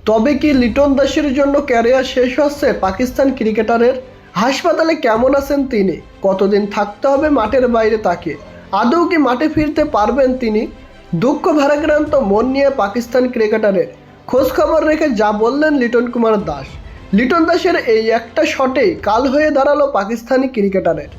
তবে কি লিটন দাসের জন্য ক্যারিয়ার শেষ হচ্ছে পাকিস্তান ক্রিকেটারের? হাসপাতালে কেমন আছেন তিনি? কতদিন থাকতে হবে মাঠের বাইরে তাকে? আদৌ কি মাঠে ফিরতে পারবেন তিনি? দুঃখ ভারাক্রান্ত মন নিয়ে পাকিস্তান ক্রিকেটারের খোঁজ খবর রেখে যা বললেন লিটন কুমার দাস। লিটন দাসের এই একটা শটেই কাল হয়ে দাঁড়ালো পাকিস্তানি ক্রিকেটারের।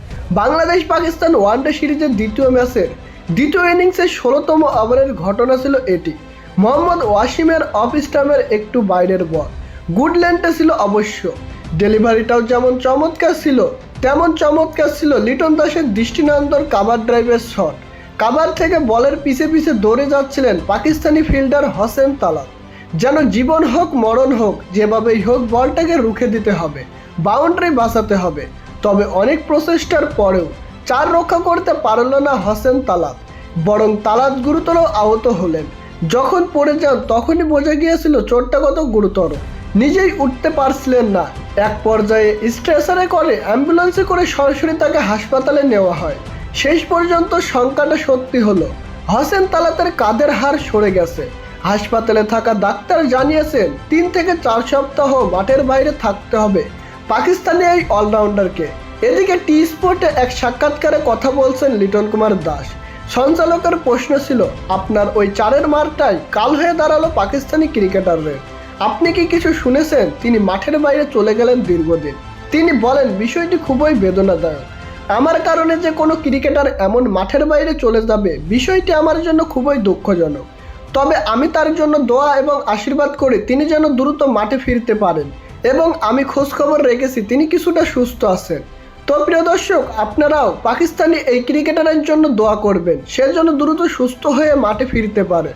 বাংলাদেশ পাকিস্তান ওয়ানডে সিরিজের দ্বিতীয় ম্যাচের দ্বিতীয় ইনিংসের 16তম ওভারের ঘটনা ছিল এটি। মোহাম্মদ ওয়াসিমের অফ স্টাম্পের একটু বাইরের বল, গুড লেন্থে ছিল অবশ্য। ডেলিভারিটাও যেমন চমৎকার ছিল তেমন চমৎকার ছিল লিটন দাসের দৃষ্টিনন্দন কাভার ড্রাইভের শট। কাভার থেকে বলের পিছে পিছে দৌড়ে যাচ্ছিলেন পাকিস্তানি ফিল্ডার হোসেন তালাত। যেন জীবন হোক মরণ হোক যেভাবেই হোক বলটাকে রুখে দিতে হবে, বাউন্ডারি বাঁচাতে হবে। তবে অনেক প্রচেষ্টার পরেও 4 রক্ষা করতে পারল না হোসেন তালাত, বরং তালাত গুরুতর আহত হলেন। যখন পড়ে যান তখনই বোঝা গিয়েছিল চোটটা কত গুরুতর। নিজেই উঠতে পারছিলেন না। এক পর্যায়ে স্ট্রেচারে করে অ্যাম্বুলেন্সে করে সরাসরি তাকে হাসপাতালে নেওয়া হয়। শেষ পর্যন্ত সংখ্যাটা সত্যি হলো, হোসেন তালাতের কাঁধের হাড় সরে গেছে। হাসপাতালে থাকা ডাক্তার জানিয়েছেন 3 থেকে 4 সপ্তাহ মাঠের বাইরে থাকতে হবে পাকিস্তানি এই অলরাউন্ডারকে। এদিকে টি স্পোর্টে এক সাক্ষাৎকারে কথা বলছেন লিটন কুমার দাস। সঞ্চালকের প্রশ্ন ছিল, আপনার ওই 4-এর মারটাই কাল হয়ে দাঁড়ালো পাকিস্তানি ক্রিকেটারদের। আপনি কি কিছু শুনেছেন? তিনি মাঠের বাইরে চলে গেলেন দীর্ঘদিন। তিনি বলেন, বিষয়টি খুবই বেদনাদায়ক। আমার কারণে যে কোনো ক্রিকেটার এমন মাঠের বাইরে চলে যাবে, বিষয়টি আমার জন্য খুবই দুঃখজনক। তবে আমি তার জন্য দোয়া এবং আশীর্বাদ করি তিনি যেন দ্রুত মাঠে ফিরতে পারেন, এবং আমি খোঁজখবর রেখেছি তিনি কিছুটা সুস্থ আছেন। তো প্রিয় দর্শক, আপনারাও পাকিস্তানি এই ক্রিকেটারের জন্য দোয়া করবেন, সে যেন দ্রুত সুস্থ হয়ে মাঠে ফিরতে পারে।